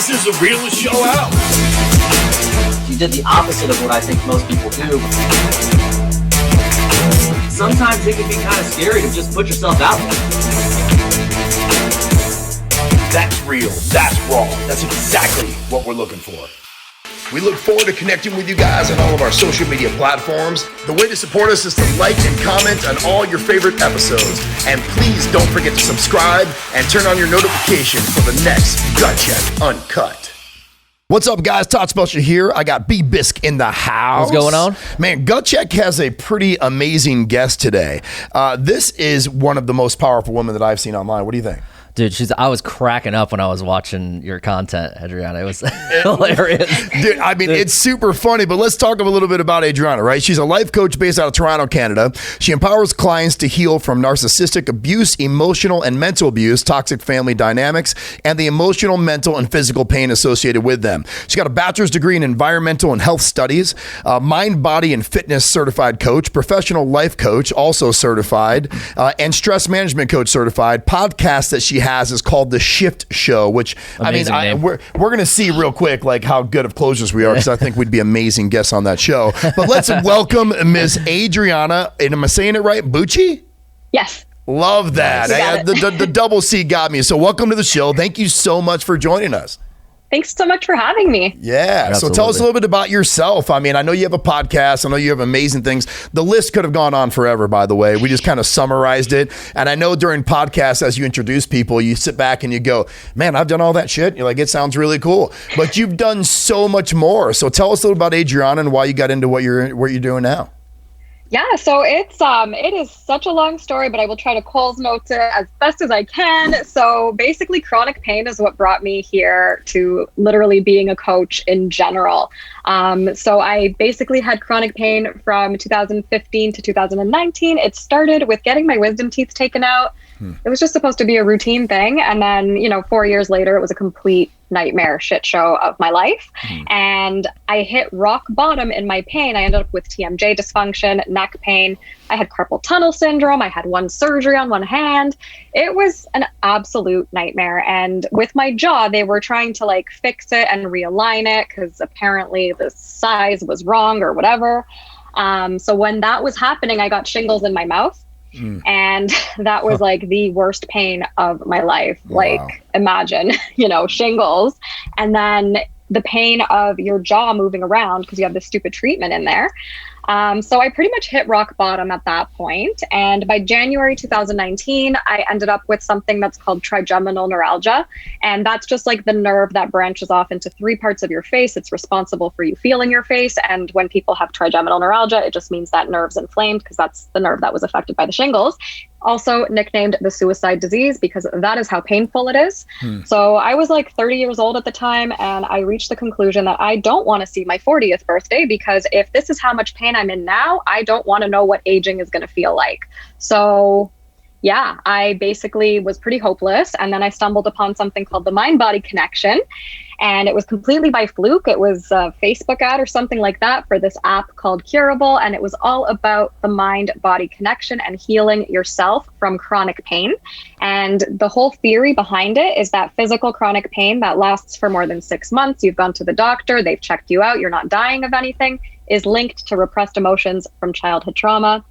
This is the realest show out. You did the opposite of what I think most people do. Sometimes it can be kind of scary to just put yourself out there. That's real. That's raw. That's exactly what we're looking for. We look forward to connecting with you guys on all of our social media platforms. The way to support us is to like and comment on all your favorite episodes. And please don't forget to subscribe and turn on your notifications for the next Gut Check Uncut. What's up, guys? Todd Spelcher here. I got B-Bisc in the house. What's going on? Man, Gut Check has a pretty amazing guest today. This is one of the most powerful women that I've seen online. What do you think? Dude, I was cracking up when I was watching your content, Adriana. It was hilarious. Dude, I mean, it's super funny, but let's talk a little bit about Adriana, right? She's a life coach based out of Toronto, Canada. She empowers clients to heal from narcissistic abuse, emotional and mental abuse, toxic family dynamics, and the emotional, mental, and physical pain associated with them. She's got a bachelor's degree in environmental and health studies, mind, body, and fitness certified coach, professional life coach, also certified, and stress management coach certified. Podcast that she has is called The Shift Show, which amazing we're going to see real quick like how good of closers we are, because I think we'd be amazing guests on that show. But let's welcome Miss Adriana, and am I saying it right, Bucci? Yes. Love that. The double C got me. So welcome to the show. Thank you so much for joining us. Thanks so much for having me. Yeah. Absolutely. So tell us a little bit about yourself. I mean, I know you have a podcast. I know you have amazing things. The list could have gone on forever, by the way. We just kind of summarized it. And I know during podcasts, as you introduce people, you sit back and you go, man, I've done all that shit. You're like, it sounds really cool. But you've done so much more. So tell us a little about Adriana and why you got into what you're doing now. Yeah, so it is such a long story, but I will try to Coles note it as best as I can. So basically, chronic pain is what brought me here to literally being a coach in general. So I basically had chronic pain from 2015 to 2019. It started with getting my wisdom teeth taken out. It was just supposed to be a routine thing. And then, 4 years later, it was a complete nightmare shit show of my life. And I hit rock bottom in my pain. I ended up with TMJ dysfunction, neck pain. I had carpal tunnel syndrome. I had one surgery on one hand. It was an absolute nightmare. And with my jaw, they were trying to fix it and realign it because apparently the size was wrong or whatever. So when that was happening, I got shingles in my mouth. And that was the worst pain of my life. Wow. Imagine, shingles. And then the pain of your jaw moving around because you have this stupid treatment in there. So I pretty much hit rock bottom at that point. And by January 2019, I ended up with something that's called trigeminal neuralgia. And that's just the nerve that branches off into three parts of your face. It's responsible for you feeling your face. And when people have trigeminal neuralgia, it just means that nerve's inflamed because that's the nerve that was affected by the shingles. Also nicknamed the suicide disease because that is how painful it is. So I was 30 years old at the time, and I reached the conclusion that I don't want to see my 40th birthday because if this is how much pain I'm in now, I don't want to know what aging is going to feel like. So yeah, I basically was pretty hopeless. And then I stumbled upon something called the mind-body connection. And it was completely by fluke. It was a Facebook ad or something like that for this app called Curable. And it was all about the mind-body connection and healing yourself from chronic pain. And the whole theory behind it is that physical chronic pain that lasts for more than 6 months, you've gone to the doctor, they've checked you out, you're not dying of anything, is linked to repressed emotions from childhood trauma.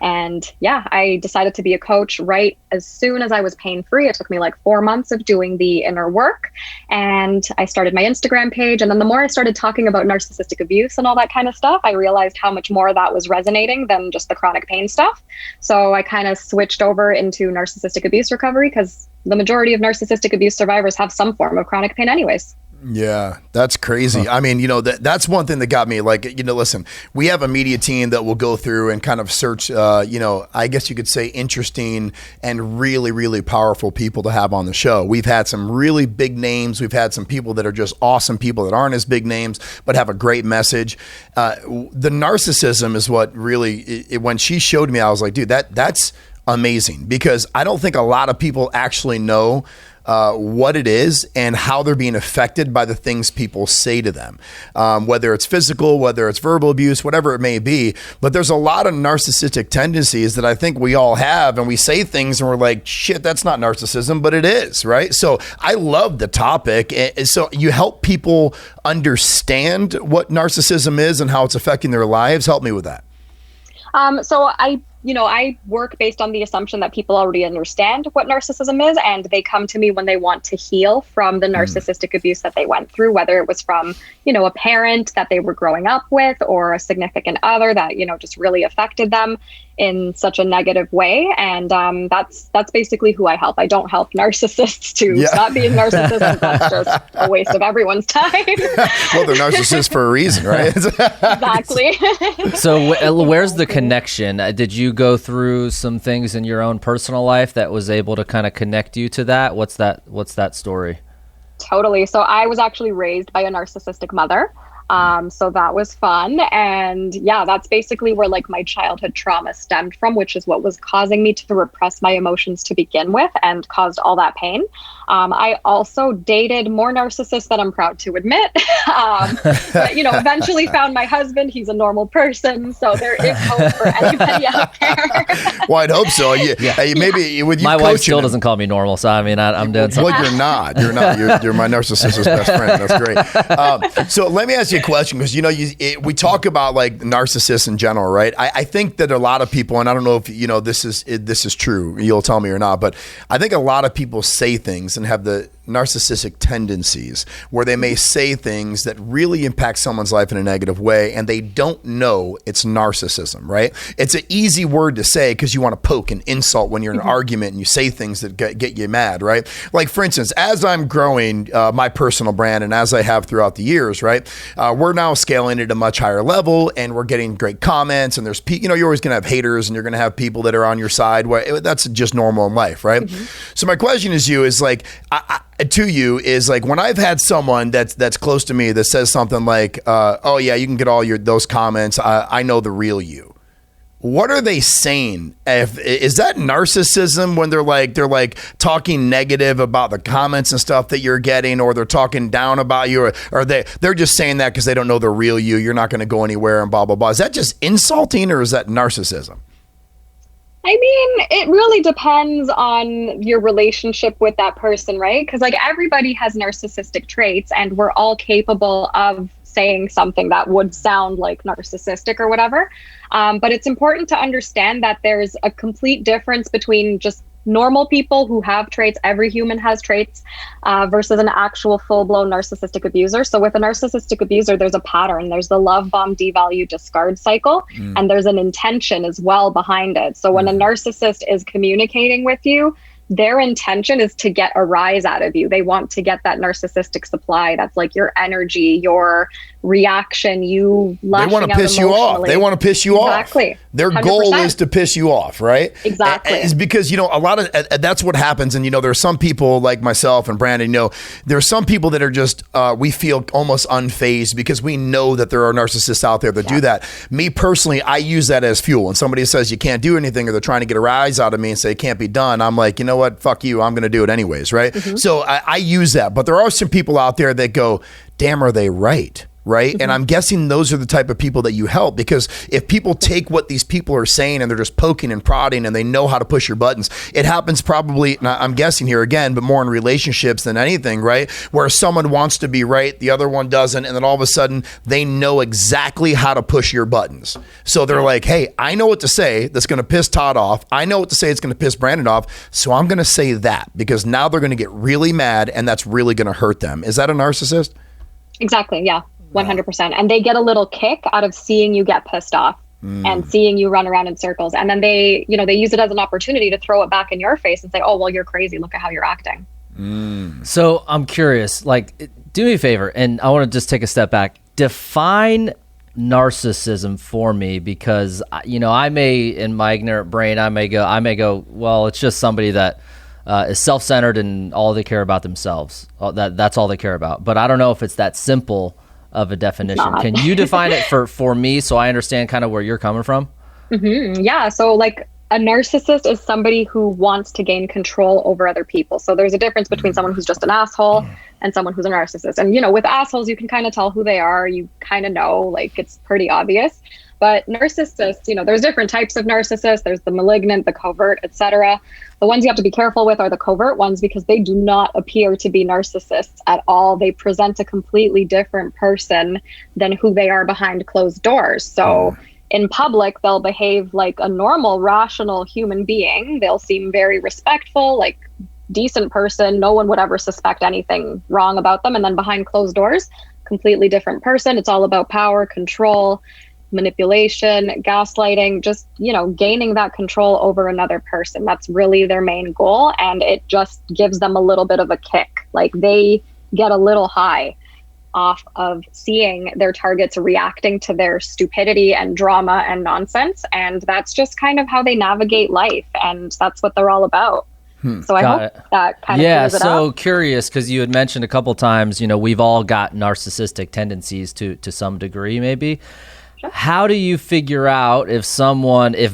And yeah, I decided to be a coach right as soon as I was pain-free. It took me 4 months of doing the inner work. And I started my Instagram page. And then the more I started talking about narcissistic abuse and all that kind of stuff, I realized how much more that was resonating than just the chronic pain stuff. So I kind of switched over into narcissistic abuse recovery because the majority of narcissistic abuse survivors have some form of chronic pain anyways. Yeah, that's crazy. I mean, that's one thing that got me listen, we have a media team that will go through and kind of search, I guess you could say interesting and really, really powerful people to have on the show. We've had some really big names. We've had some people that are just awesome people that aren't as big names, but have a great message. The narcissism is what really, when she showed me, I was like, dude, that's amazing because I don't think a lot of people actually know what it is and how they're being affected by the things people say to them, whether it's physical, whether it's verbal abuse, whatever it may be. But there's a lot of narcissistic tendencies that I think we all have, and we say things and we're like, shit, that's not narcissism, but it is, right? So I love the topic. And so you help people understand what narcissism is and how it's affecting their lives. Help me with that. So I work based on the assumption that people already understand what narcissism is, and they come to me when they want to heal from the narcissistic abuse that they went through, whether it was from, a parent that they were growing up with, or a significant other that, just really affected them in such a negative way. And that's basically who I help. I don't help narcissists to stop being narcissists. That's just a waste of everyone's time. Well, they're narcissists for a reason, right? Exactly. So where's the connection? Did you go through some things in your own personal life that was able to kind of connect you to that? What's that story? Totally. So I was actually raised by a narcissistic mother. So that was fun. And yeah, that's basically where like my childhood trauma stemmed from, which is what was causing me to repress my emotions to begin with and caused all that pain. I also dated more narcissists than I'm proud to admit. But, eventually found my husband. He's a normal person. So there is hope for anybody out there. Well, I'd hope so. Maybe with you my wife still him, doesn't call me normal. So I mean, I'm doing something. Well, you're not. You're my narcissist's best friend. That's great. So let me ask you a question, because we talk about like narcissists in general, right? I think that a lot of people, and I don't know if this is true, you'll tell me or not, but I think a lot of people say things and have the narcissistic tendencies where they may say things that really impact someone's life in a negative way, and they don't know it's narcissism, right? It's an easy word to say because you want to poke and insult when you're in an argument and you say things that get you mad, right? Like, for instance, as I'm growing my personal brand, and as I have throughout the years, right, we're now scaling it at a much higher level, and we're getting great comments, and there's you're always going to have haters, and you're going to have people that are on your side. That's just normal in life, right? So my question is like, to you is like, when I've had someone that's close to me that says something like, oh yeah, you can get all those comments, I know the real you. What are they saying? Is that narcissism when they're like talking negative about the comments and stuff that you're getting, or they're talking down about you, or they're just saying that because they don't know the real you, you're not going to go anywhere and blah, blah, blah. Is that just insulting, or is that narcissism? I mean, it really depends on your relationship with that person, right? Because like everybody has narcissistic traits, and we're all capable of saying something that would sound like narcissistic or whatever. But it's important to understand that there's a complete difference between just normal people who have traits, every human has traits, versus an actual full-blown narcissistic abuser. So with a narcissistic abuser, there's a pattern. There's the love bomb, devalue, discard cycle, and there's an intention as well behind it. So when a narcissist is communicating with you, their intention is to get a rise out of you. They want to get that narcissistic supply. That's like your energy, your reaction, you lashing out emotionally. They want to piss you off. They want to piss you off. Exactly. Their 100%. goal is to piss you off, right? Exactly. It's because, a lot of, that's what happens. And, there are some people like myself and Brandon, there are some people that are just, we feel almost unfazed because we know that there are narcissists out there that do that. Me personally, I use that as fuel. When somebody says you can't do anything, or they're trying to get a rise out of me and say it can't be done, I'm like, you know what? Fuck you. I'm going to do it anyways, right? So I use that. But there are some people out there that go, damn, are they right? Right. And I'm guessing those are the type of people that you help, because if people take what these people are saying and they're just poking and prodding and they know how to push your buttons, it happens probably, and I'm guessing here again, but more in relationships than anything, right? Where someone wants to be right, the other one doesn't. And then all of a sudden they know exactly how to push your buttons. So they're like, hey, I know what to say that's going to piss Todd off. I know what to say it's going to piss Brandon off. So I'm going to say that, because now they're going to get really mad, and that's really going to hurt them. Is that a narcissist? Exactly. Yeah. 100%. And they get a little kick out of seeing you get pissed off and seeing you run around in circles. And then they use it as an opportunity to throw it back in your face and say, oh, well, you're crazy. Look at how you're acting. So I'm curious, like, do me a favor. And I want to just take a step back. Define narcissism for me, because, I may, in my ignorant brain, I may go, well, it's just somebody that is self-centered and all they care about themselves. That's all they care about. But I don't know if it's that simple of a definition. Can you define it for me so I understand kind of where you're coming from? Yeah. So like a narcissist is somebody who wants to gain control over other people. So there's a difference between someone who's just an asshole and someone who's a narcissist. And, with assholes, you can kind of tell who they are. You kind of know, like, it's pretty obvious. But narcissists, there's different types of narcissists. There's the malignant, the covert, etc. The ones you have to be careful with are the covert ones because they do not appear to be narcissists at all. They present a completely different person than who they are behind closed doors. So in public, they'll behave like a normal, rational human being. They'll seem very respectful, like decent person. No one would ever suspect anything wrong about them. And then behind closed doors, completely different person. It's all about power, control, manipulation, gaslighting, just, gaining that control over another person. That's really their main goal. And it just gives them a little bit of a kick. Like they get a little high off of seeing their targets reacting to their stupidity and drama and nonsense. And that's just kind of how they navigate life. And that's what they're all about. So I hope that kind of clears it up. So curious, because you had mentioned a couple times, we've all got narcissistic tendencies to some degree, maybe. Sure. How do you figure out if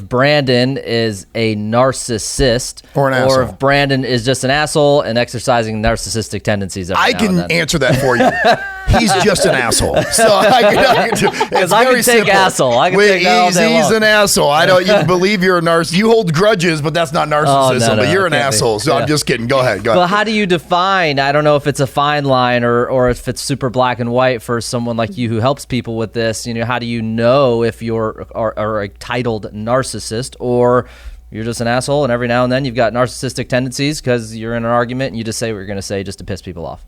Brandon is a narcissist or an asshole, or if Brandon is just an asshole and exercising narcissistic tendencies? I can answer that for you. He's just an asshole. So I can take asshole. I can take that all day long. He's an asshole. I don't. You believe you're a narcissist. You hold grudges, but that's not narcissism. But you're an asshole. So I'm just kidding. Go ahead. Well, how do you define? I don't know if it's a fine line or if it's super black and white for someone like you who helps people with this. How do you know if you're a titled narcissist or you're just an asshole, and every now and then you've got narcissistic tendencies because you're in an argument and you just say what you're going to say just to piss people off?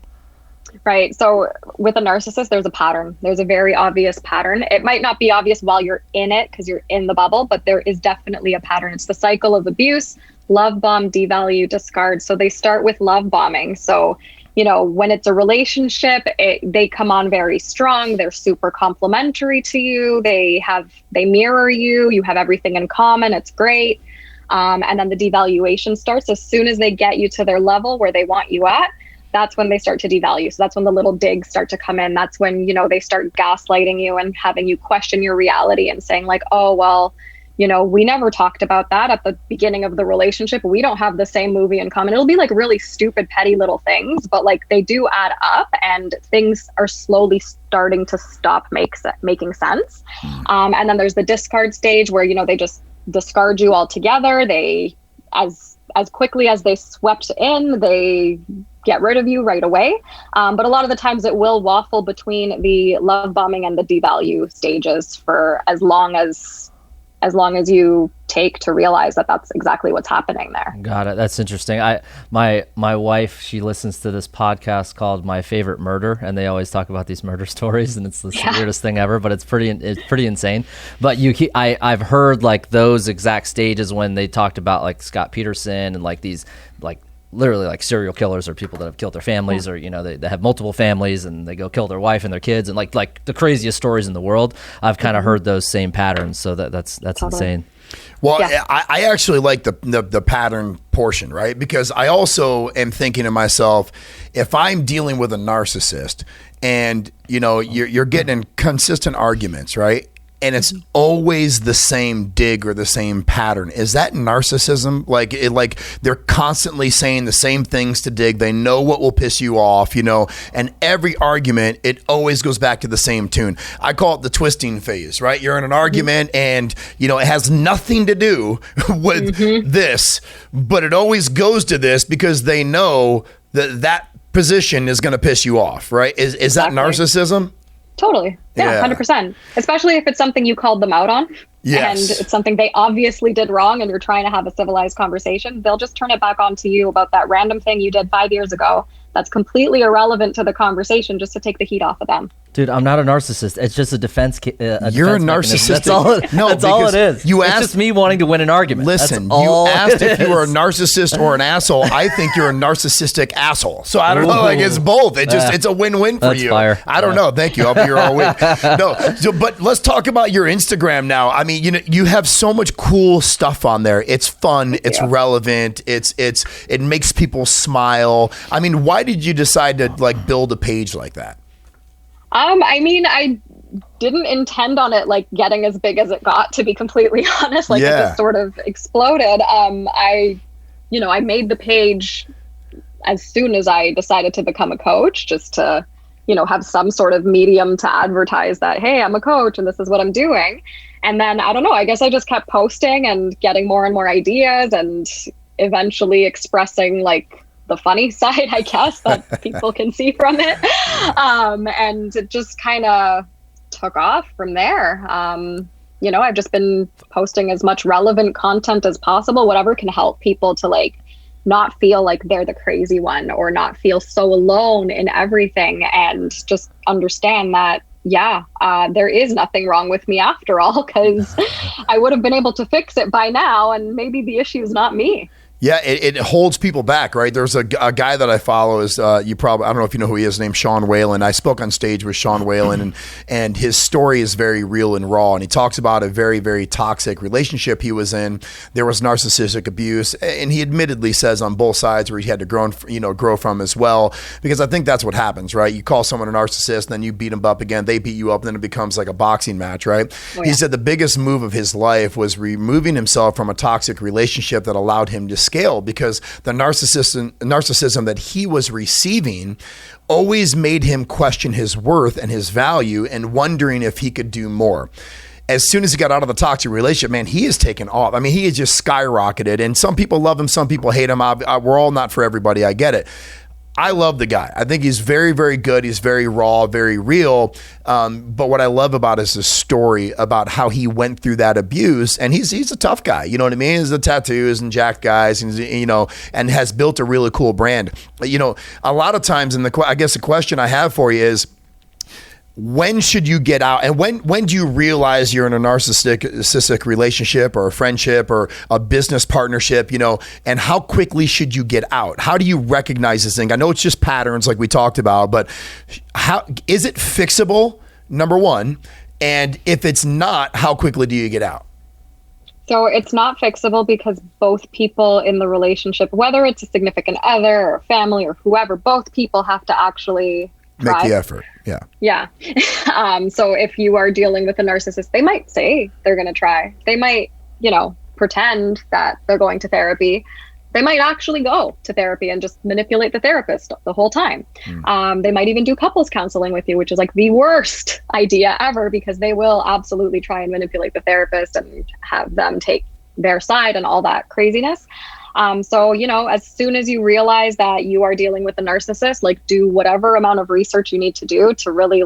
Right. So with a narcissist, there's a pattern. There's a very obvious pattern. It might not be obvious while you're in it because you're in the bubble, but there is definitely a pattern. It's the cycle of abuse, love bomb, devalue, discard. So they start with love bombing. So, when it's a relationship, they come on very strong. They're super complimentary to you. They mirror you. You have everything in common. It's great. And then the devaluation starts as soon as they get you to their level where they want you at. That's when they start to devalue. So that's when the little digs start to come in. That's when, they start gaslighting you and having you question your reality and saying like, oh, well, we never talked about that at the beginning of the relationship. We don't have the same movie in common. It'll be like really stupid, petty little things, but like they do add up and things are slowly starting to stop making sense. And then there's the discard stage where, they just discard you altogether. They, as quickly as they swept in, they get rid of you right away. But a lot of the times it will waffle between the love bombing and the devalue stages for as long as you take to realize that that's exactly what's happening there. Got it. That's interesting. My wife, she listens to this podcast called My Favorite Murder, and they always talk about these murder stories, and it's the weirdest thing ever, but it's pretty insane. But I've heard like those exact stages when they talked about like Scott Peterson and like these like literally like serial killers or people that have killed their families or they have multiple families and they go kill their wife and their kids and like the craziest stories in the world. I've kind of heard those same patterns, so that's totally insane. Well, I actually like the pattern portion, right? Because I also am thinking to myself, if I'm dealing with a narcissist and you're getting in consistent arguments, right? And it's always the same dig or the same pattern. Is that narcissism? Like they're constantly saying the same things to dig. They know what will piss you off, and every argument, it always goes back to the same tune. I call it the twisting phase, right? You're in an argument and, it has nothing to do with this, but it always goes to this because they know that position is going to piss you off, right? Is that narcissism? Totally. Yeah, 100%. Especially if it's something you called them out on. Yes. And it's something they obviously did wrong and you're trying to have a civilized conversation. They'll just turn it back on to you about that random thing you did 5 years ago that's completely irrelevant to the conversation just to take the heat off of them. Dude, I'm not a narcissist. It's just a defense. You're a narcissistic. That's all it is. It's just me wanting to win an argument. Listen, you asked if you were a narcissist or an asshole. I think you're a narcissistic asshole. So I don't know. Like it's both. It's a win-win for you. Fire. I don't know. Thank you. I'll be here all week. But let's talk about your Instagram now. I mean, you have so much cool stuff on there. It's fun. It's relevant. It makes people smile. I mean, why did you decide to like build a page like that? I mean, I didn't intend on it like getting as big as it got, to be completely honest. Like it just sort of exploded. I made the page as soon as I decided to become a coach, just to, have some sort of medium to advertise that, hey, I'm a coach and this is what I'm doing. And then, I don't know, I guess I just kept posting and getting more and more ideas, and eventually expressing like the funny side, I guess, that people can see from it. And it just kind of took off from there. I've just been posting as much relevant content as possible, whatever can help people to like not feel like they're the crazy one, or not feel so alone in everything, and just understand that, there is nothing wrong with me after all, because I would have been able to fix it by now, and maybe the issue is not me. Yeah, it holds people back, right? There's a guy that I follow is I don't know if you know who he is, named Sean Whalen. I spoke on stage with Sean Whalen, and his story is very real and raw. And he talks about a very, very toxic relationship he was in. There was narcissistic abuse, and he admittedly says on both sides where he had to grow from as well. Because I think that's what happens, right? You call someone a narcissist, then you beat them up again, they beat you up, then it becomes like a boxing match, right? Oh, yeah. He said the biggest move of his life was removing himself from a toxic relationship that allowed him to scale, because the narcissism that he was receiving always made him question his worth and his value, and wondering if he could do more. As soon as he got out of the toxic relationship, man, he has taken off. I mean, he has just skyrocketed, and some people love him, some people hate him. We're all not for everybody. I get it. I love the guy. I think he's very, very good. He's very raw, very real. But what I love about is the story about how he went through that abuse. And he's a tough guy. You know what I mean? He's the tattoos and jacked guys, and, and has built a really cool brand. A lot of times, I guess the question I have for you is, when should you get out, and when do you realize you're in a narcissistic relationship, or a friendship, or a business partnership, and how quickly should you get out? How do you recognize this thing? I know it's just patterns like we talked about, but how is it fixable, number one? And if it's not, how quickly do you get out? So it's not fixable, because both people in the relationship, whether it's a significant other or family or whoever, both people have to actually make the effort. Yeah. So if you are dealing with a narcissist, they might say they're going to try. They might, pretend that they're going to therapy. They might actually go to therapy and just manipulate the therapist the whole time. They might even do couples counseling with you, which is like the worst idea ever, because they will absolutely try and manipulate the therapist and have them take their side and all that craziness. So, as soon as you realize that you are dealing with a narcissist, like, do whatever amount of research you need to do to really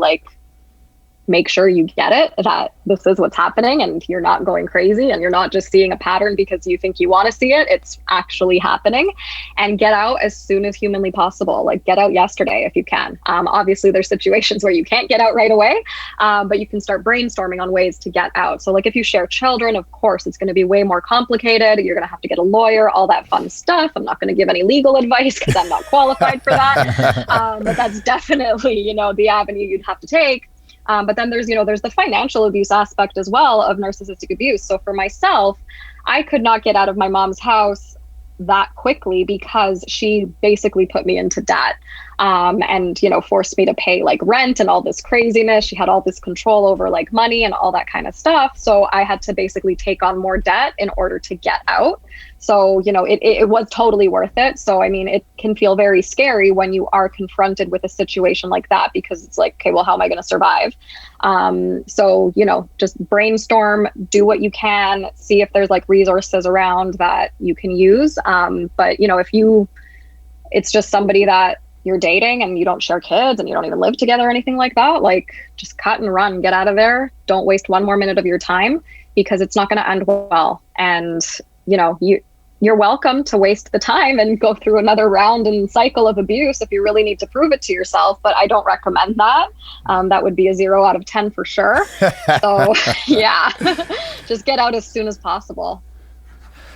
make sure you get it, that this is what's happening and you're not going crazy and you're not just seeing a pattern because you think you want to see it. It's actually happening. And get out as soon as humanly possible. Like, get out yesterday if you can. Obviously there's situations where you can't get out right away, but you can start brainstorming on ways to get out. So like, if you share children, of course it's going to be way more complicated. You're going to have to get a lawyer, all that fun stuff. I'm not going to give any legal advice because I'm not qualified for that. But that's definitely, the avenue you'd have to take. But then there's the financial abuse aspect as well of narcissistic abuse. So for myself, I could not get out of my mom's house that quickly because she basically put me into debt, and, forced me to pay like rent and all this craziness. She had all this control over like money and all that kind of stuff. So I had to basically take on more debt in order to get out. So, it was totally worth it. So, I mean, it can feel very scary when you are confronted with a situation like that, because it's like, okay, well, how am I going to survive? So, just brainstorm, do what you can, see if there's like resources around that you can use. But, if it's just somebody that you're dating and you don't share kids and you don't even live together or anything like that, like, just cut and run, get out of there. Don't waste one more minute of your time, because it's not going to end well. And, you're welcome to waste the time and go through another round and cycle of abuse if you really need to prove it to yourself. But I don't recommend that. That would be a 0 out of 10 for sure. So yeah, just get out as soon as possible.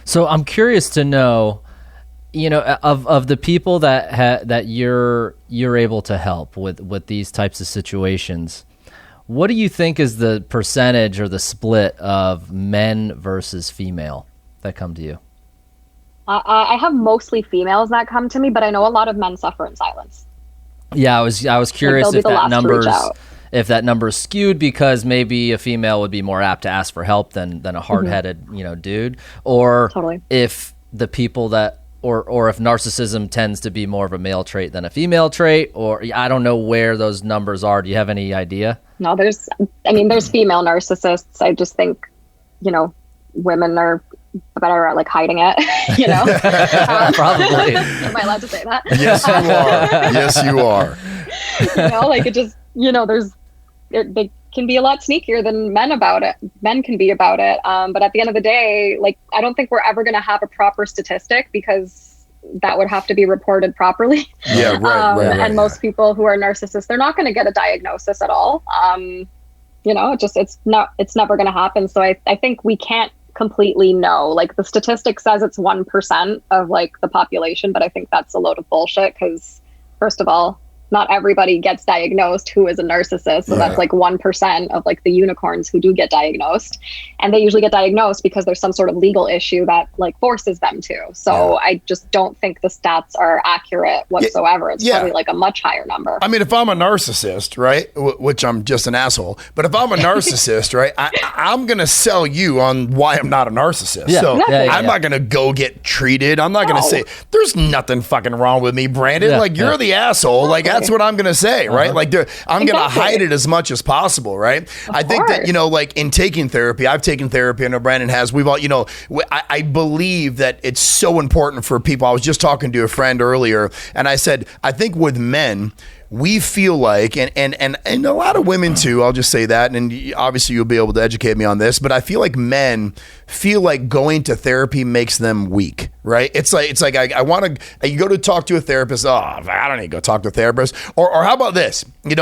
So I'm curious to know, of the people that you're able to help with these types of situations, what do you think is the percentage or the split of men versus female that come to you? I have mostly females that come to me, but I know a lot of men suffer in silence. Yeah, I was curious if if that number is skewed because maybe a female would be more apt to ask for help than a hard-headed, dude, or Totally. if the people that or if narcissism tends to be more of a male trait than a female trait, or I don't know where those numbers are. Do you have any idea? No, there's female narcissists. I just think, women are better at like hiding it, Probably. Am I allowed to say that? Yes, you are. Yes, you are. It just, they can be a lot sneakier than men about it. Men can be about it. But at the end of the day, like, I don't think we're ever going to have a proper statistic because that would have to be reported properly. Yeah, right. And most people who are narcissists, they're not going to get a diagnosis at all. It's never going to happen. So I think we can't completely know. Like, the statistic says it's 1% of like the population, but I think that's a load of bullshit because, first of all, not everybody gets diagnosed who is a narcissist. So that's like 1% of like the unicorns who do get diagnosed. And they usually get diagnosed because there's some sort of legal issue that like forces them to. So I just don't think the stats are accurate whatsoever. It's probably like a much higher number. I mean, if I'm a narcissist, right, which I'm just an asshole, but if I'm a narcissist, right, I'm going to sell you on why I'm not a narcissist. Yeah. So Exactly. I'm not going to go get treated. I'm not going to say, there's nothing fucking wrong with me, Brandon. Yeah. Like, you're the asshole. Like, that's what I'm going to say, right? Like, I'm going to hide it as much as possible, right? I think that, like, in taking therapy, I've taken therapy, I know Brandon has, we've all, I believe that it's so important for people. I was just talking to a friend earlier, and I said, I think with men, we feel like, and a lot of women too, I'll just say that, and obviously you'll be able to educate me on this, but I feel like men feel like going to therapy makes them weak, right? It's like I want to, you go to talk to a therapist, I don't need to go talk to a therapist, or how about this? I'm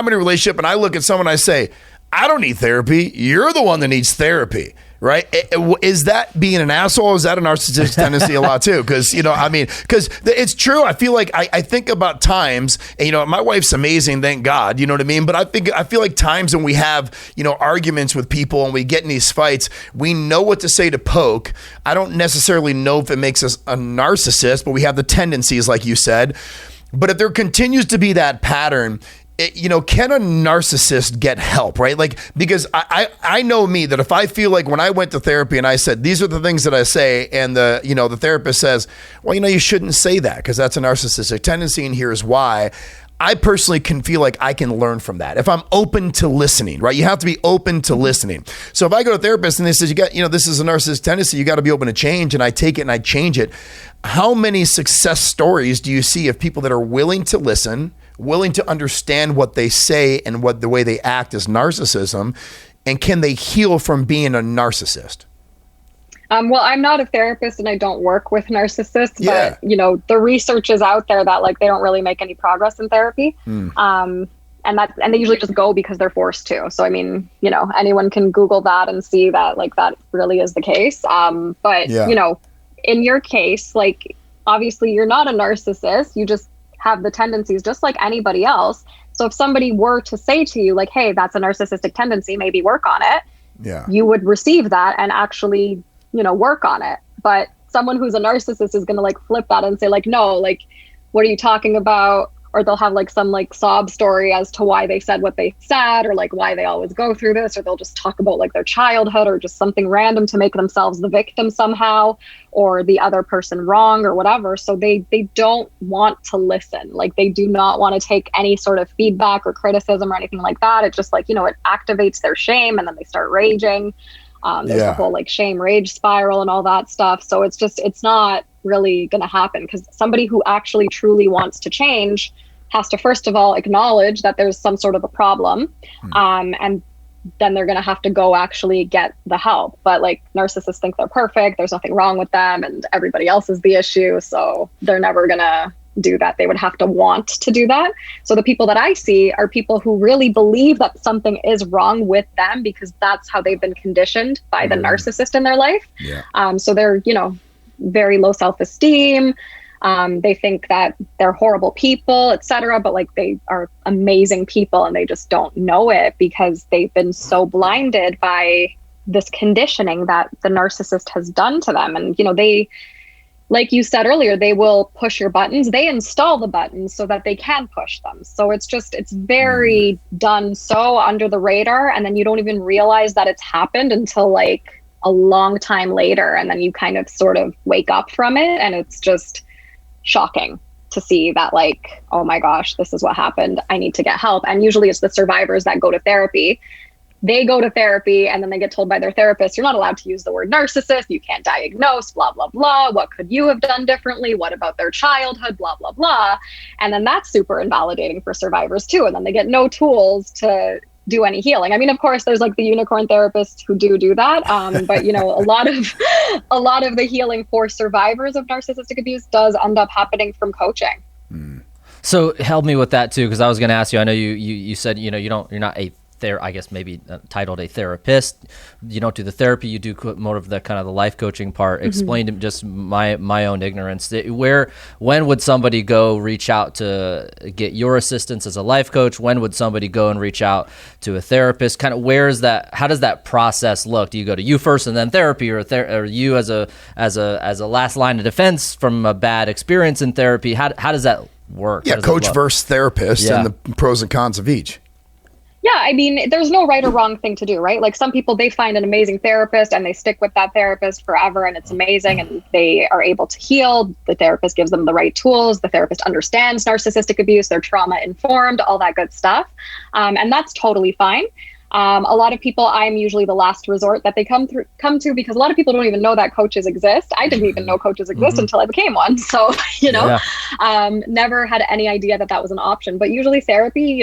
in a relationship and I look at someone and I say, I don't need therapy. You're the one that needs therapy. Right? Is that being an asshole? Or is that a narcissistic tendency a lot too? Because, because it's true. I feel like I think about times, and, my wife's amazing, thank God, you know what I mean? But I feel like times when we have, arguments with people and we get in these fights, we know what to say to poke. I don't necessarily know if it makes us a narcissist, but we have the tendencies, like you said. But if there continues to be that pattern, can a narcissist get help, right? Like, because I know me that if I feel like when I went to therapy and I said, these are the things that I say, and the therapist says, well, you shouldn't say that because that's a narcissistic tendency and here's why. I personally can feel like I can learn from that if I'm open to listening, right? You have to be open to listening. So if I go to a therapist and they say, this is a narcissistic tendency, you got to be open to change, and I take it and I change it. How many success stories do you see of people that are willing to listen, willing to understand what they say and what the way they act is narcissism, and can they heal from being a narcissist? Well, I'm not a therapist and I don't work with narcissists, but the research is out there that like they don't really make any progress in therapy. And they usually just go because they're forced to. So I mean, anyone can Google that and see that like that really is the case. But in your case, like obviously you're not a narcissist. You just have the tendencies just like anybody else. So if somebody were to say to you like, hey, that's a narcissistic tendency, maybe work on it. You would receive that and actually work on it. But someone who's a narcissist is going to like flip that and say like, no, like, what are you talking about? Or they'll have like some like sob story as to why they said what they said, or like why they always go through this, or they'll just talk about like their childhood or just something random to make themselves the victim somehow, or the other person wrong or whatever. So they don't want to listen. Like they do not want to take any sort of feedback or criticism or anything like that. It's just like, it activates their shame and then they start raging. There's the whole like shame rage spiral and all that stuff. So it's not really going to happen, because somebody who actually truly wants to change has to first of all acknowledge that there's some sort of a problem, and then they're going to have to go actually get the help. But like narcissists think they're perfect, there's nothing wrong with them, and everybody else is the issue, so they're never going to do that. They would have to want to do that. So the people that I see are people who really believe that something is wrong with them because that's how they've been conditioned by the narcissist in their life. So they're, very low self-esteem. They think that they're horrible people, etc. But like they are amazing people and they just don't know it because they've been so blinded by this conditioning that the narcissist has done to them. And, like you said earlier, they will push your buttons. They install the buttons so that they can push them. So it's very done so under the radar. And then you don't even realize that it's happened until like a long time later. And then you kind of sort of wake up from it. And it's just shocking to see that, like, oh my gosh, this is what happened. I need to get help. And usually it's the survivors that go to therapy. They go to therapy and then they get told by their therapist, you're not allowed to use the word narcissist. You can't diagnose, blah, blah, blah. What could you have done differently? What about their childhood? Blah, blah, blah. And then that's super invalidating for survivors too. And then they get no tools to do any healing. I mean, of course, there's like the unicorn therapists who do that. But you know, a lot of the healing for survivors of narcissistic abuse does end up happening from coaching. So help me with that too, because I was going to ask you. I know you said you're not a I guess maybe titled a therapist. You don't do the therapy. You do more of the kind of the life coaching part. Explain to just my own ignorance. When would somebody go reach out to get your assistance as a life coach? When would somebody go and reach out to a therapist? Kind of how does that process look? Do you go to you first and then therapy, or you as a last line of defense from a bad experience in therapy? How does that work? Yeah, coach versus therapist and the pros and cons of each. Yeah, I mean, there's no right or wrong thing to do, right? Like some people, they find an amazing therapist and they stick with that therapist forever and it's amazing and they are able to heal. The therapist gives them the right tools. The therapist understands narcissistic abuse. They're trauma informed, all that good stuff. And that's totally fine. A lot of people, I'm usually the last resort that they come to because a lot of people don't even know that coaches exist. I didn't even know coaches exist until I became one. So, never had any idea that was an option. But usually therapy,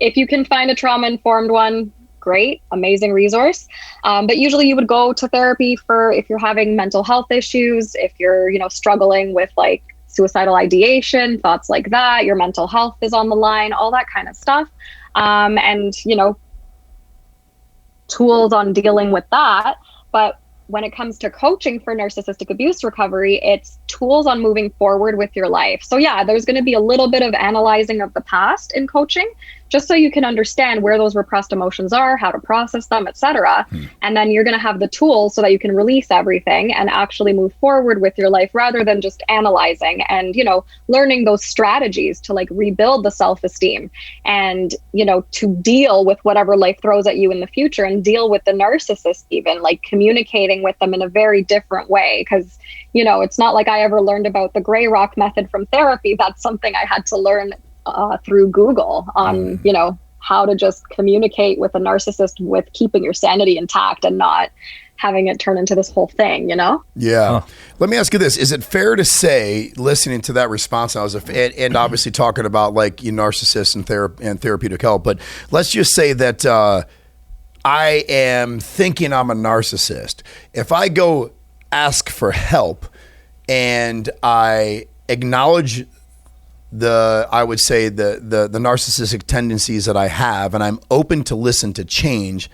if you can find a trauma-informed one, great, amazing resource. But usually you would go to therapy for if you're having mental health issues, if you're, struggling with like suicidal ideation, thoughts like that, your mental health is on the line, all that kind of stuff. And, tools on dealing with that. But when it comes to coaching for narcissistic abuse recovery, it's tools on moving forward with your life. So yeah, there's going to be a little bit of analyzing of the past in coaching, just so you can understand where those repressed emotions are, how to process them, etc. And then you're going to have the tools so that you can release everything and actually move forward with your life rather than just analyzing and, learning those strategies to like rebuild the self-esteem and, to deal with whatever life throws at you in the future and deal with the narcissist, even like communicating with them in a very different way. Because, it's not like I ever learned about the gray rock method from therapy. That's something I had to learn through Google on, how to just communicate with a narcissist with keeping your sanity intact and not having it turn into this whole thing, Yeah. Huh. Let me ask you this. Is it fair to say, listening to that response, and obviously talking about like narcissists and therapeutic help, but let's just say that I am thinking I'm a narcissist. If I go ask for help and I acknowledge the narcissistic tendencies that I have, and I'm open to listen to change,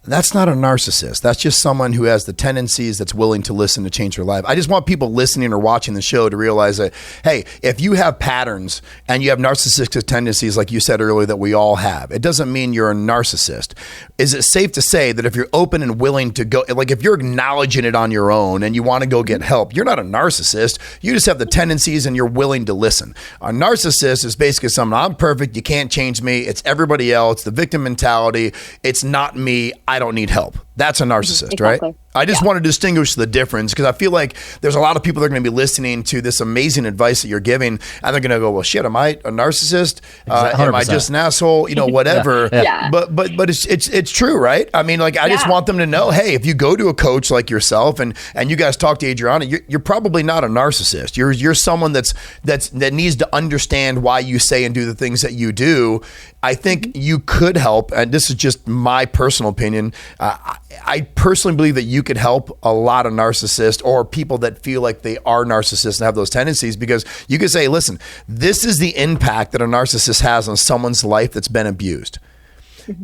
that's not a narcissist. That's just someone who has the tendencies, that's willing to listen to change their life. I just want people listening or watching the show to realize that, hey, if you have patterns and you have narcissistic tendencies, like you said earlier, that we all have, it doesn't mean you're a narcissist. Is it safe to say that if you're open and willing to go, like if you're acknowledging it on your own and you want to go get help, you're not a narcissist. You just have the tendencies and you're willing to listen. A narcissist is basically someone, I'm perfect, you can't change me, it's everybody else, the victim mentality, it's not me, I don't need help. That's a narcissist, exactly. Right? I just want to distinguish the difference because I feel like there's a lot of people that are going to be listening to this amazing advice that you're giving and they're going to go, well, shit, am I a narcissist? Am I just an asshole? Whatever. Yeah. But it's true, right? I mean, like I just want them to know, hey, if you go to a coach like yourself and you guys talk to Adriana, you're probably not a narcissist. You're someone that needs to understand why you say and do the things that you do. I think you could help, and this is just my personal opinion. I personally believe that you could help a lot of narcissists or people that feel like they are narcissists and have those tendencies, because you could say, listen, this is the impact that a narcissist has on someone's life that's been abused.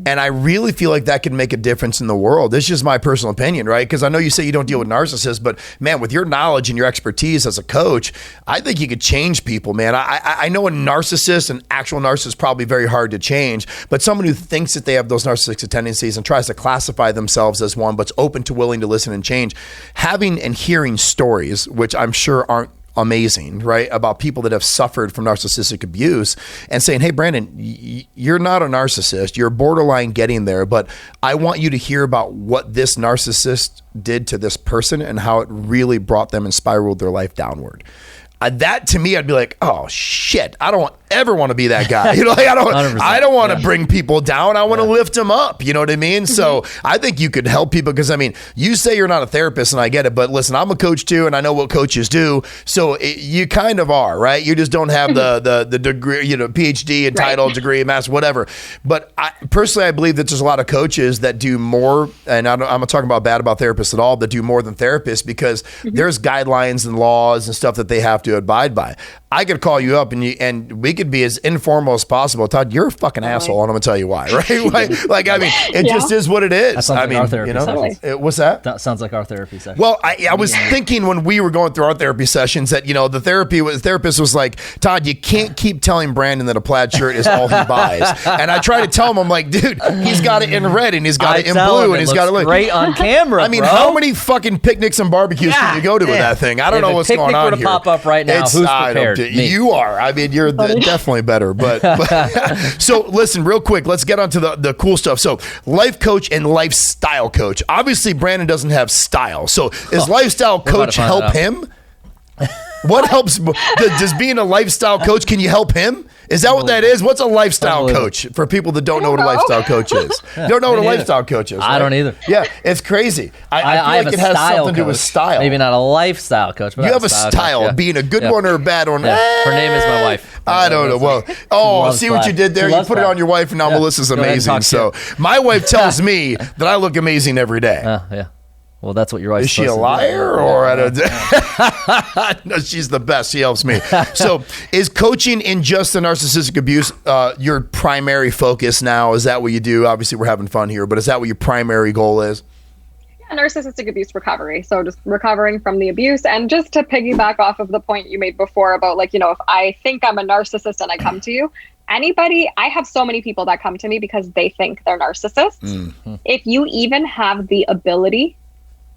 And I really feel like that can make a difference in the world. This is just my personal opinion, right? Because I know you say you don't deal with narcissists, but man, with your knowledge and your expertise as a coach, I think you could change people, man. I know a narcissist, an actual narcissist, is probably very hard to change, but someone who thinks that they have those narcissistic tendencies and tries to classify themselves as one, but's open to willing to listen and change, having and hearing stories, which I'm sure aren't amazing, right? About people that have suffered from narcissistic abuse and saying, hey, Brandon, you're not a narcissist. You're borderline getting there, but I want you to hear about what this narcissist did to this person and how it really brought them and spiraled their life downward. That to me, I'd be like, oh shit, I don't ever want to be that guy. You know, like I don't want to bring people down. I want to lift them up. You know what I mean? So I think you could help people because I mean, you say you're not a therapist and I get it, but listen, I'm a coach too. And I know what coaches do. So you kind of are, right? You just don't have the degree, you know, PhD and title, degree, master, whatever. But personally, I believe that there's a lot of coaches that do more, and I'm not talking about bad about therapists at all, that do more than therapists because there's guidelines and laws and stuff that they have to abide by. I could call you up and we could be as informal as possible. Todd, you're a fucking asshole, and I'm gonna tell you why, right? like I mean, it just is what it is. That sounds like our therapy sessions. What's that? That sounds like our therapy session. Well, I was thinking when we were going through our therapy sessions that, you know, the therapist was like, Todd, you can't keep telling Brandon that a plaid shirt is all he buys. And I try to tell him, I'm like, dude, he's got it in red and he's got it in blue and he's got it look great on camera. I mean, how many fucking picnics and barbecues can you go to with that thing? I don't know what's going on here. If a picnic were to pop up right now, who's prepared? You are. I mean, you're definitely better. But so listen, real quick, let's get onto the cool stuff. So life coach and lifestyle coach. Obviously, Brandon doesn't have style. So is lifestyle coach help him? What helps? Does being a lifestyle coach, can you help him? Is that what that is? What's a lifestyle coach for people that don't know what a lifestyle coach is? Don't know what a lifestyle coach is. Right? I don't either. Yeah, it's crazy. I feel like it has something to do with style. Maybe not a lifestyle coach, but you have a style, being a good one or a bad one. Her name is my wife. I don't know. Well, see what you did there? You put it on your wife, and now Melissa's amazing. So my wife tells me that I look amazing every day. Yeah. Well, that's what your wife is. Is she a liar or I don't? No, she's the best. She helps me. So, is coaching in just the narcissistic abuse your primary focus now? Is that what you do? Obviously, we're having fun here, but is that what your primary goal is? Yeah, narcissistic abuse recovery. So just recovering from the abuse. And just to piggyback off of the point you made before about, like, you know, if I think I'm a narcissist and I come to you, I have so many people that come to me because they think they're narcissists. Mm-hmm. If you even have the ability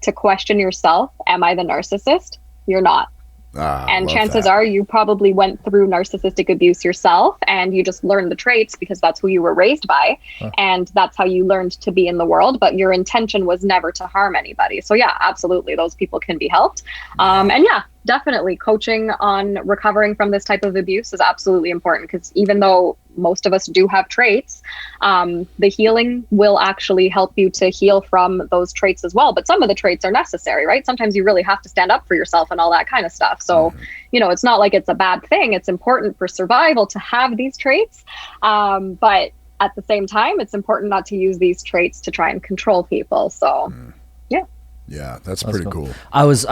to question yourself, am I the narcissist? You're not. And chances are you probably went through narcissistic abuse yourself and you just learned the traits because that's who you were raised by. And that's how you learned to be in the world. But your intention was never to harm anybody. So yeah, absolutely. Those people can be helped. And yeah, definitely coaching on recovering from this type of abuse is absolutely important because even though most of us do have traits, the healing will actually help you to heal from those traits as well. But some of the traits are necessary, right? Sometimes you really have to stand up for yourself and all that kind of stuff. So, you know, it's not like it's a bad thing. It's important for survival to have these traits. But at the same time, it's important not to use these traits to try and control people. So, yeah. Yeah, that's pretty cool. I was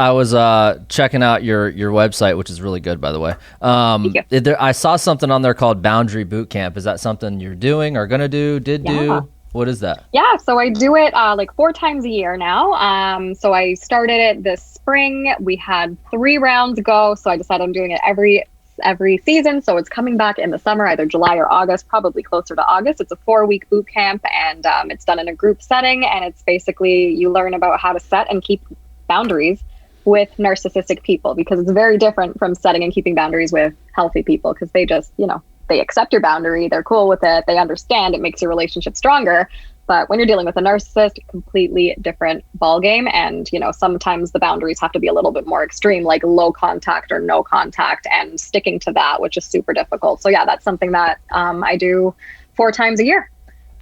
checking out your website, which is really good, by the way. I saw something on there called Boundary Boot Camp. Is that something you're doing or gonna do? Do? What is that? Yeah, so I do it like 4 times a year now. So I started it this spring. We had 3 rounds go, so I decided I'm doing it every season. So it's coming back in the summer, either July or August, probably closer to August. It's a 4-week boot camp and it's done in a group setting. And it's basically you learn about how to set and keep boundaries with narcissistic people because it's very different from setting and keeping boundaries with healthy people because they just, you know, they accept your boundary. They're cool with it. They understand it makes your relationship stronger. But when you're dealing with a narcissist, completely different ballgame. And, you know, sometimes the boundaries have to be a little bit more extreme, like low contact or no contact and sticking to that, which is super difficult. So yeah, that's something that I do 4 times a year.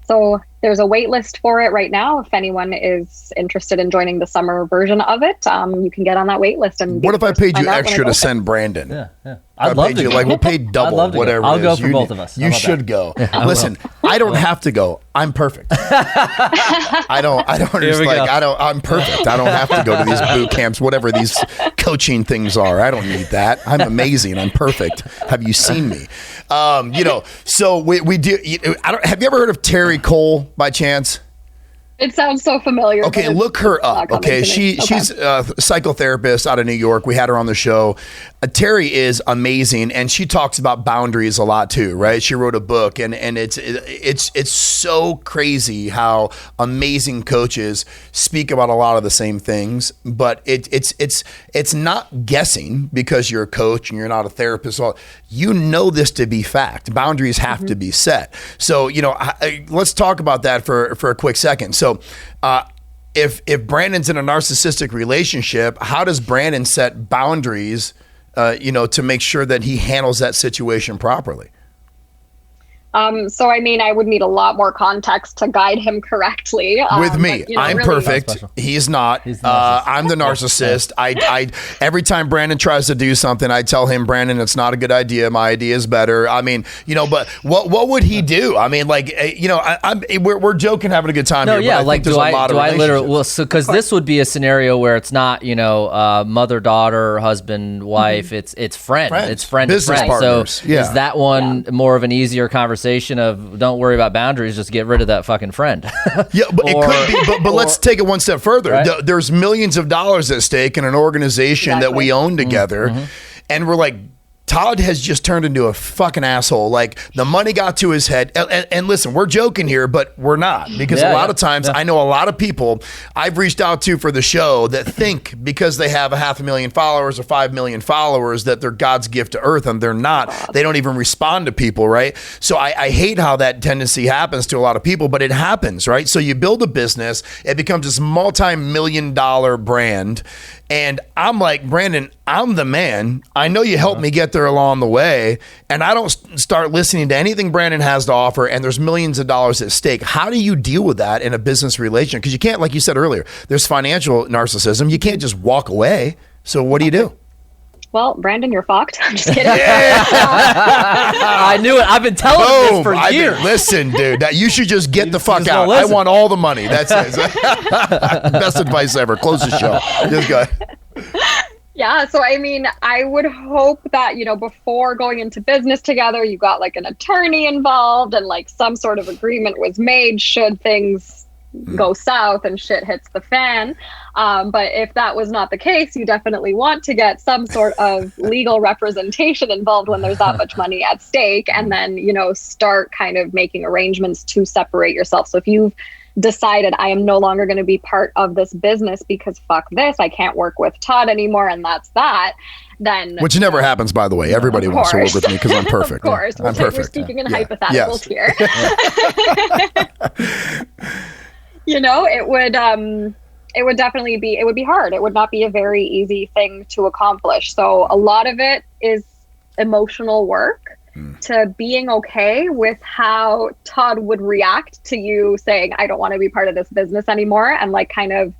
So there's a wait list for it right now. If anyone is interested in joining the summer version of it, you can get on that wait list. And what if I paid you extra to send Brandon? Yeah. I'd love to go. Like we'll pay double, whatever. I'll go for both of us. You should go. Listen, I don't have to go. I'm perfect. I don't understand. Like, I'm perfect. I don't have to go to these boot camps, whatever these coaches coaching things are. I don't need that. I'm amazing. I'm perfect. Have you seen me? So we do. Have you ever heard of Terry Cole by chance? It sounds so familiar. Okay, look her up. Okay, she's a psychotherapist out of New York. We had her on the show. Terry is amazing, and she talks about boundaries a lot too, right? She wrote a book, and it's so crazy how amazing coaches speak about a lot of the same things, but it's not guessing because you're a coach and you're not a therapist. You know this to be fact. Boundaries have to be set. So let's talk about that for a quick second. So if Brandon's in a narcissistic relationship, how does Brandon set boundaries, to make sure that he handles that situation properly? So, I mean, I would need a lot more context to guide him correctly. With me, but, I'm really perfect. He's not. I'm the narcissist. I every time Brandon tries to do something, I tell him, Brandon, it's not a good idea. My idea is better. I mean, but what would he do? I mean, we're joking, having a good time. No, here, yeah, but I think do I literally? Well, because this would be a scenario where it's not, mother, daughter, husband, wife. It's friend. It's friend. Business partners. So is that one more of an easier conversation of don't worry about boundaries, just get rid of that fucking friend? Yeah, but it could be. But let's take it one step further. Right? There's millions of dollars at stake in an organization that we own together, and we're like, Todd has just turned into a fucking asshole. Like, the money got to his head. And listen, we're joking here, but we're not. Because a lot of times, I know a lot of people I've reached out to for the show that think because they have 500,000 followers or 5 million followers that they're God's gift to earth, and they're not. They don't even respond to people, right? So I hate how that tendency happens to a lot of people, but it happens, right? So you build a business, it becomes this multi-million-dollar brand, and I'm like, Brandon, I'm the man. I know you helped me get there along the way, and I don't start listening to anything Brandon has to offer, and there's millions of dollars at stake. How do you deal with that in a business relation? Because you can't, like you said earlier, there's financial narcissism. You can't just walk away. So what do you do? Well, Brandon, you're fucked. I'm just kidding. I knew it. I've been telling him this for years. Listen, dude, you should just get the fuck out. I want all the money. That's it. Best advice ever. Close the show. Just go ahead. Yeah, so I mean, I would hope that, before going into business together, you got like an attorney involved and like some sort of agreement was made should things go south and shit hits the fan. But if that was not the case, you definitely want to get some sort of legal representation involved when there's that much money at stake, and then, start kind of making arrangements to separate yourself. So if you've decided I am no longer going to be part of this business because fuck this, I can't work with Todd anymore, and that's that, then... Which never happens, by the way. Everybody wants to work with me because I'm perfect. Of course. I'm perfect. We're speaking in hypotheticals here. It would definitely be, it would be hard. It would not be a very easy thing to accomplish. So a lot of it is emotional work to being okay with how Todd would react to you saying, I don't want to be part of this business anymore. And like kind of,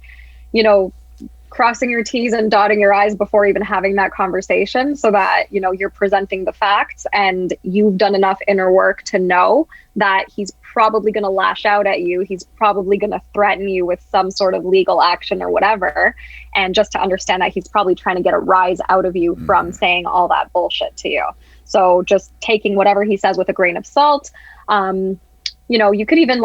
crossing your T's and dotting your I's before even having that conversation, so that, you're presenting the facts and you've done enough inner work to know that he's probably going to lash out at you. He's probably going to threaten you with some sort of legal action or whatever. And just to understand that he's probably trying to get a rise out of you from saying all that bullshit to you. So just taking whatever he says with a grain of salt. You could even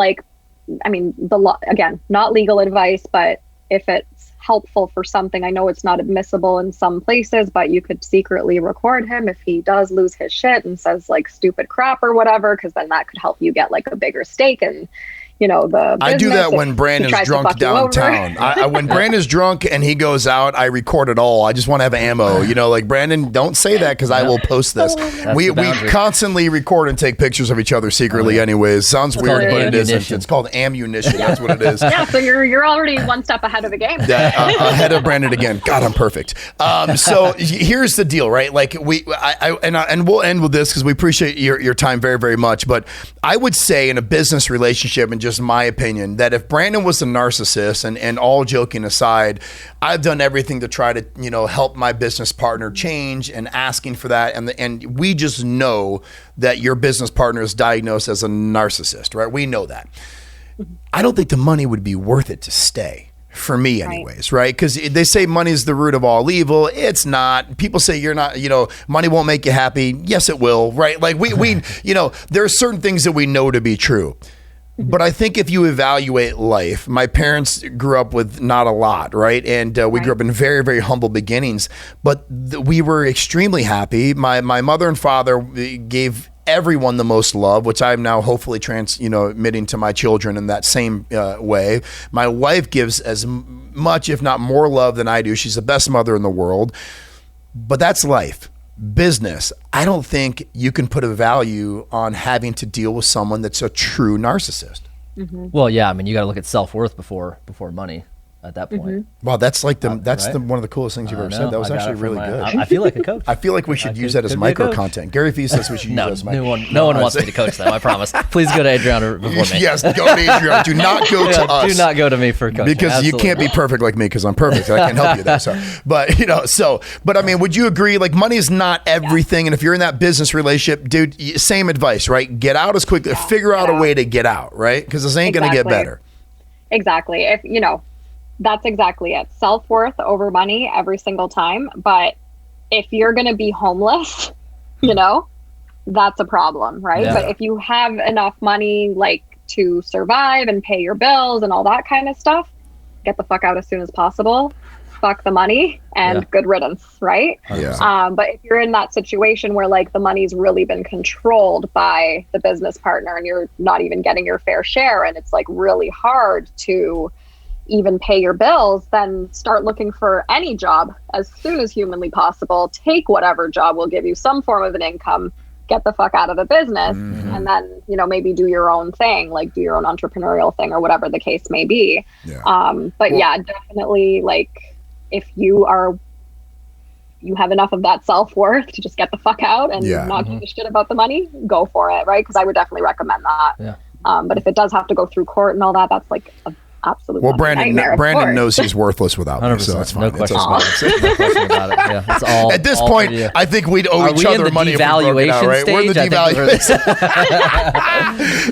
again, not legal advice, but if it's helpful for something, I know it's not admissible in some places, but you could secretly record him if he does lose his shit and says like stupid crap or whatever, because then that could help you get like a bigger stake in the I do that when Brandon's drunk downtown. When Brandon's drunk and he goes out, I record it all. I just want to have ammo. Like, Brandon, don't say that because I will post this. We constantly record and take pictures of each other secretly anyways. Sounds weird, but it isn't. It's called ammunition. That's what it is. Yeah, so you're already one step ahead of the game. Ahead of Brandon again. God, I'm perfect. So here's the deal, right? Like and we'll end with this because we appreciate your time very, very much. But I would say in a business relationship, and just my opinion, that if Brandon was a narcissist, and all joking aside, I've done everything to try to help my business partner change, and asking for that, and we just know that your business partner is diagnosed as a narcissist, right? We know that. I don't think the money would be worth it to stay. For me anyways, right? Because they say money is the root of all evil. It's not. People say you're not, money won't make you happy. Yes, it will, right? Like we there are certain things that we know to be true. But I think if you evaluate life, my parents grew up with not a lot, right? And we grew up in very, very humble beginnings, but we were extremely happy. My mother and father gave everyone the most love, which I'm now hopefully admitting to my children in that same way. My wife gives as much, if not more love than I do. She's the best mother in the world, but that's life. Business, I don't think you can put a value on having to deal with someone that's a true narcissist. Mm-hmm. Well, yeah, I mean, you got to look at self-worth before money at that point. Mm-hmm. Wow, that's like one of the coolest things you've ever said. That was actually really good. I feel like a coach. I feel like we should use that as micro content. Gary Vee says we should use that as micro. No one wants me to coach them, I promise. Please go to Adriana before me. Yes, go to Adriana. Do not go to us. Do not go to me for coaching. Because Absolutely. you can't be perfect like me because I'm perfect. I can't help you there. But I mean, would you agree? Like, money is not everything. And if you're in that business relationship, dude, same advice, right? Get out as quickly. Figure out a way to get out, right? Because this ain't going to get better. Exactly. That's exactly it. Self-worth over money every single time. But if you're going to be homeless, that's a problem, right? Yeah. But if you have enough money, like, to survive and pay your bills and all that kind of stuff, get the fuck out as soon as possible. Fuck the money and good riddance, right? Yeah. But if you're in that situation where, like, the money's really been controlled by the business partner and you're not even getting your fair share and it's, like, really hard to even pay your bills, then start looking for any job as soon as humanly possible. Take whatever job will give you some form of an income, get the fuck out of the business, and then, maybe do your own thing, like do your own entrepreneurial thing or whatever the case may be. Yeah. Definitely, like, if you have enough of that self-worth to just get the fuck out and not give a shit about the money, go for it, right? Because I would definitely recommend that. Yeah. But if it does have to go through court and all that, that's like a absolute Brandon knows he's worthless without me, so that's fine. No question about it. No question about it. Yeah, it's all. At this point, I think we'd owe each other money if we broke it out, right? We're in the devaluation.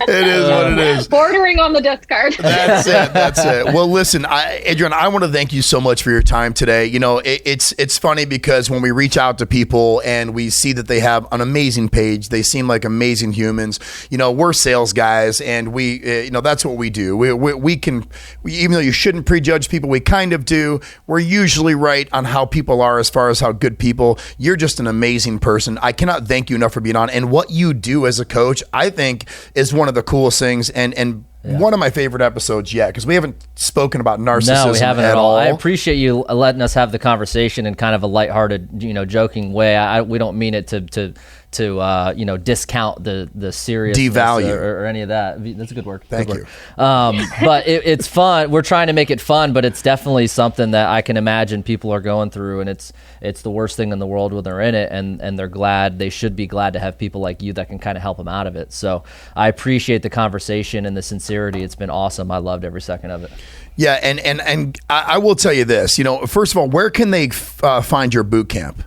It is what it is. Bordering on the discard. That's it. Well, listen, Adriana, I want to thank you so much for your time today. It's funny because when we reach out to people and we see that they have an amazing page, they seem like amazing humans. We're sales guys, and we, that's what we do. We can. Even though you shouldn't prejudge people, we kind of do. We're usually right on how people are as far as how good people. You're just an amazing person. I cannot thank you enough for being on. And what you do as a coach, I think, is one of the coolest things. And one of my favorite episodes yet, because we haven't spoken about narcissism. No, we haven't at all. I appreciate you letting us have the conversation in kind of a lighthearted, joking way. We don't mean it to discount the seriousness devalue or any of that. That's a good word. Thank you. But it's fun. We're trying to make it fun, but it's definitely something that I can imagine people are going through, and it's the worst thing in the world when they're in it, and they're glad. They should be glad to have people like you that can kind of help them out of it. So I appreciate the conversation and the sincerity. It's been awesome. I loved every second of it. Yeah, and I will tell you this. First of all, where can they find your boot camp?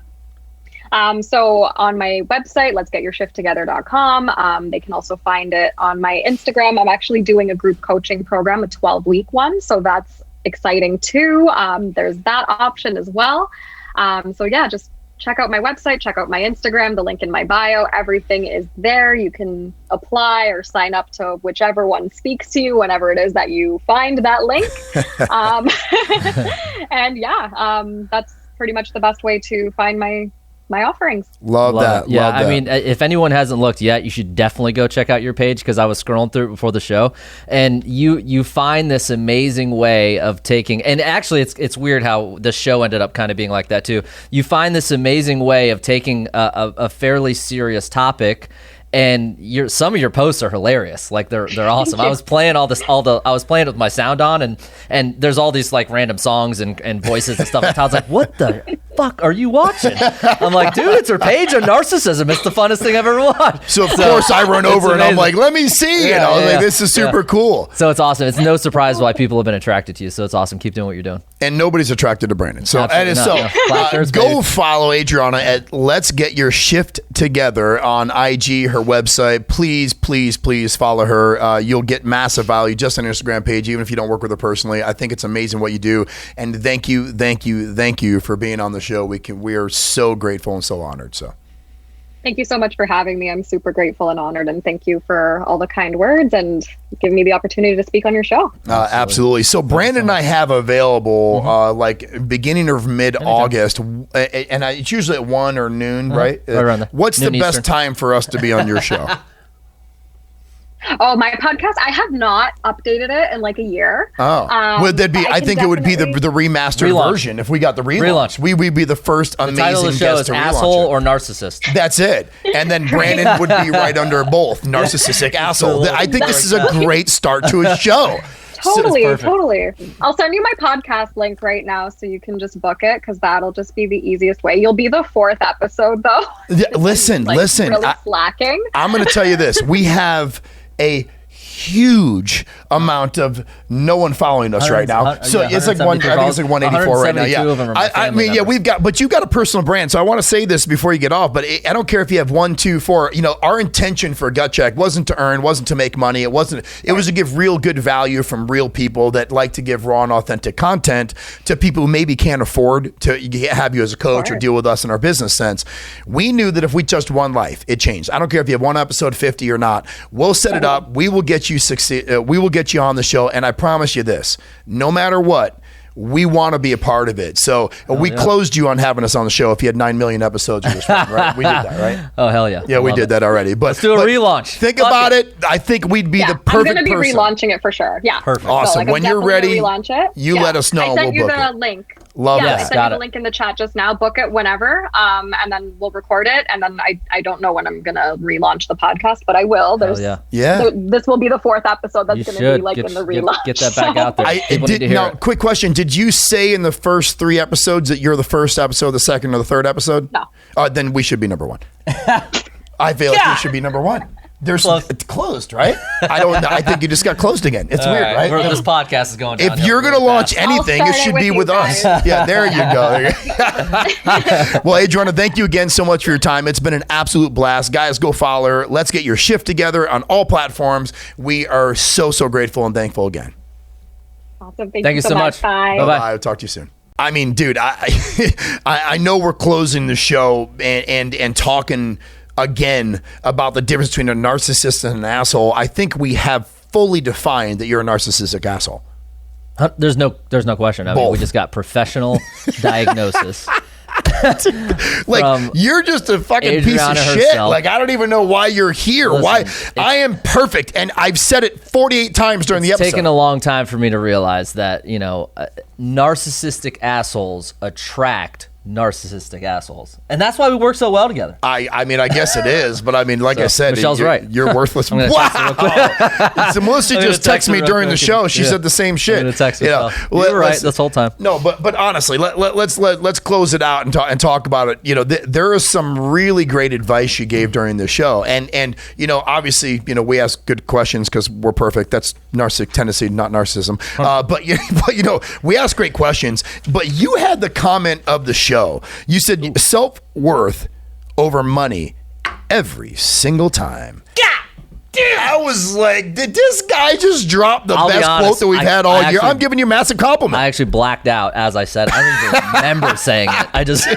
So on my website, letsgetyourshifttogether.com. They can also find it on my Instagram. I'm actually doing a group coaching program, a 12-week one. So that's exciting too. There's that option as well. Just check out my website, check out my Instagram, the link in my bio. Everything is there. You can apply or sign up to whichever one speaks to you whenever it is that you find that link. That's pretty much the best way to find my offerings. Love that. Yeah, Love that. I mean, if anyone hasn't looked yet, you should definitely go check out your page, because I was scrolling through it before the show, and you find this amazing way of taking, and actually it's weird how the show ended up kind of being like that too. You find this amazing way of taking a fairly serious topic, and some of your posts are hilarious. Like they're awesome. I was playing I was playing it with my sound on, and there's all these like random songs and voices and stuff. And Todd's like, "What the fuck are you watching?" I'm like, "Dude, it's her page on narcissism. It's the funnest thing I've ever watched." So of course I run over and I'm like, "Let me see." Like, this is super cool. So it's awesome. It's no surprise why people have been attracted to you. So it's awesome. Keep doing what you're doing. And nobody's attracted to Brandon. So Absolutely go follow Adriana at Let's Get Your Shift Together on IG. Her website. Please, please, please follow her. You'll get massive value just on her Instagram page, even if you don't work with her personally. I think it's amazing what you do. And thank you for being on the show. We are so grateful and so honored. So. Thank you so much for having me. I'm super grateful and honored, and thank you for all the kind words and giving me the opportunity to speak on your show. Absolutely. So Brandon and I have available like beginning of mid-August, and it's usually at 1 or noon, right? Right around there. What's Noon the best Eastern. time for us to be on your show? Oh, my podcast, I have not updated it in like a year. Would that be? I think it would be the remastered Relaunch. version if we got the relaunch. We would be the first The amazing title of the show guest is to relaunch Asshole it. or Narcissist. That's it. And then Brandon would be right under both narcissistic asshole. I think this is a great start to a show. Totally. perfect. I'll send you my podcast link right now so you can just book it, because that'll just be the easiest way. You'll be the 4th episode, though. Listen. Really slacking. I'm going to tell you this. We have a huge amount of no one following us right now. So it's like I think it's like 184 right now. Yeah. Of them are my I family mean, members. but you've got a personal brand. So I want to say this before you get off, but I don't care if you have 1, 2, 4, our intention for Gut Check wasn't to earn, wasn't to make money. It was to give real good value from real people that like to give raw and authentic content to people who maybe can't afford to have you as a coach or deal with us in our business sense. We knew that if we just one life, it changed. I don't care if you have one episode 50 or not. We'll set it up. We will get you we will get you on the show, and I promise you this: no matter what, we want to be a part of it. So we closed you on having us on the show if you had 9 million episodes of this one, right? We did that, right? Oh, hell yeah. Yeah, we did that already. But let's do a relaunch. Think about it. I think we'd be the perfect I'm going to be person. relaunching it for sure. Yeah. Perfect. Awesome. I'm when you're definitely ready, gonna relaunch it. you let us know. I sent We'll you book the it. link. Love I that. sent you the link in the chat just now. Book it whenever, and then we'll record it. And then I don't know when I'm gonna relaunch the podcast, but I will. Yeah. This will be the 4th episode that's You going to should be like in the relaunch. get that back out there. People need to hear it. Quick question: did you say in the first 3 episodes that you're the first episode, the second, or the third episode? No. Then we should be number 1. I feel like we should be number 1. It's closed, right? I don't know. I think you just got closed again. It's weird, right? This podcast is going down. If you're going to launch anything, it should be with us. Yeah, there you go. Well, Adriana, thank you again so much for your time. It's been an absolute blast. Guys, go follow her. Let's get your shift together on all platforms. We are so grateful and thankful again. Awesome. Thank you so much. Bye. Bye-bye. I'll talk to you soon. I mean, dude, I know we're closing the show and talking again about the difference between a narcissist and an asshole. I think we have fully defined that you're a narcissistic asshole. There's no question. I mean, we just got professional diagnosis. You're just a fucking Adriana piece of shit. herself. Like, I don't even know why you're here. Listen, I am perfect, and I've said it 48 times during the episode. It's taken a long time for me to realize that narcissistic assholes attract narcissistic assholes, and that's why we work so well together. I mean, I guess it is, but I mean, like I said, Michelle's right. You're worthless. Wow. So Melissa just texted me during the show. She said the same shit. I'm gonna text Michelle. You were right this whole time. No, but honestly, let's close it out and talk about it. There is some really great advice she gave during the show, and obviously, we ask good questions because we're perfect. That's narcissistic tendency, not narcissism. But we ask great questions. But you had the comment of the show. You said self-worth over money every single time. Dude, I was like, did this guy just drop the best quote that we've had all year? I'm giving you a massive compliment. I actually blacked out as I said. I don't even remember saying it. I just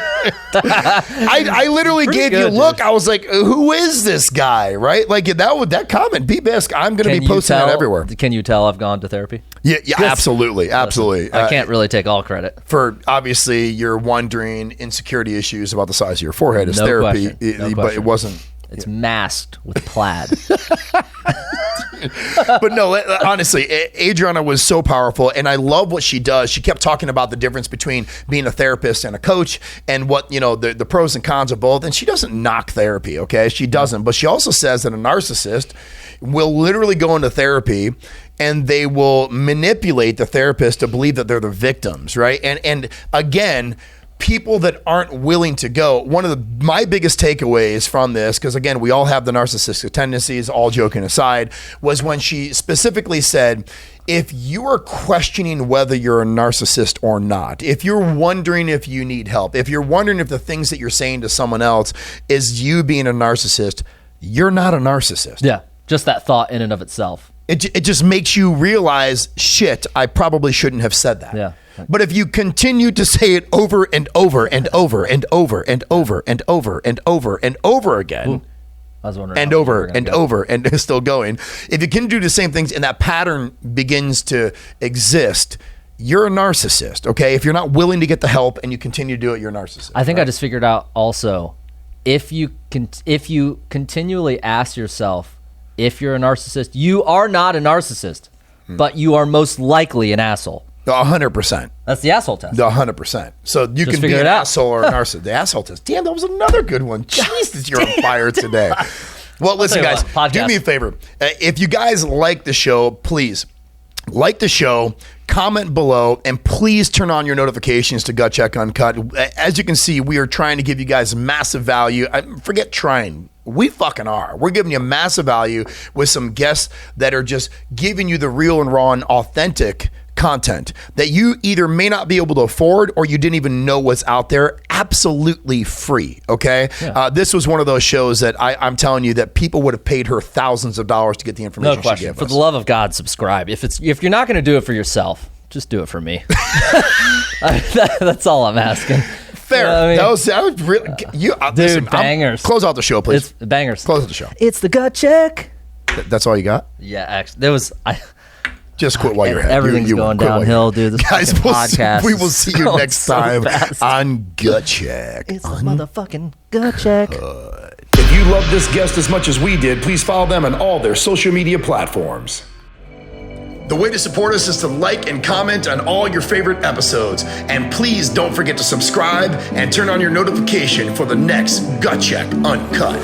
I literally gave you a look. Dude. I was like, who is this guy? Right? Like that comment, B-Bisque, I'm going to be posting that everywhere. Can you tell I've gone to therapy? Yeah, absolutely. Listen, I can't really take all credit. For obviously you're wondering insecurity issues about the size of your forehead is therapy, but it wasn't. It's masked with plaid. But no, honestly, Adriana was so powerful, and I love what she does. She kept talking about the difference between being a therapist and a coach, and what the pros and cons of both. And she doesn't knock therapy, okay? She doesn't. But she also says that a narcissist will literally go into therapy and they will manipulate the therapist to believe that they're the victims, right? And again, people that aren't willing to go. One of my biggest takeaways from this, because again, we all have the narcissistic tendencies, all joking aside, was when she specifically said, if you are questioning whether you're a narcissist or not, if you're wondering if you need help, if you're wondering if the things that you're saying to someone else is you being a narcissist, you're not a narcissist. Yeah. Just that thought in and of itself. It just makes you realize, shit, I probably shouldn't have said that. Yeah. But if you continue to say it over and over and over and over and over and over and over and over again, Ooh, I was wondering and over and over and it's still going. If you can do the same things and that pattern begins to exist, you're a narcissist, okay? If you're not willing to get the help and you continue to do it, you're a narcissist. I think I just figured out also, if you continually ask yourself if you're a narcissist, you are not a narcissist, but you are most likely an asshole. 100%. That's the asshole test. 100%. So you can be an asshole or a narcissist. The asshole test. Damn, that was another good one. Jesus, you're on fire today. Well, listen, guys, do me a favor. If you guys like the show, please like the show, comment below, and please turn on your notifications to Gut Check Uncut. As you can see, we are trying to give you guys massive value. Forget trying. We fucking are. We're giving you massive value with some guests that are just giving you the real and raw and authentic content that you either may not be able to afford or you didn't even know what's out there, absolutely free, okay? Yeah. This was one of those shows that I'm telling you that people would have paid her thousands of dollars to get the information she gave us. For the love of God, subscribe. If you're not going to do it for yourself, just do it for me. That's all I'm asking. Fair. I mean, that was really. Dude, listen, bangers. Close out the show, please. It's bangers. Close out the show. It's the Gut Check. That's all you got? Yeah, actually, there was. Just quit while you're ahead. Everything's going downhill, dude. This guys, podcast. We will see you next time on Gut Check. It's the motherfucking Gut Check. If you love this guest as much as we did, please follow them on all their social media platforms. The way to support us is to like and comment on all your favorite episodes. And please don't forget to subscribe and turn on your notification for the next Gut Check Uncut.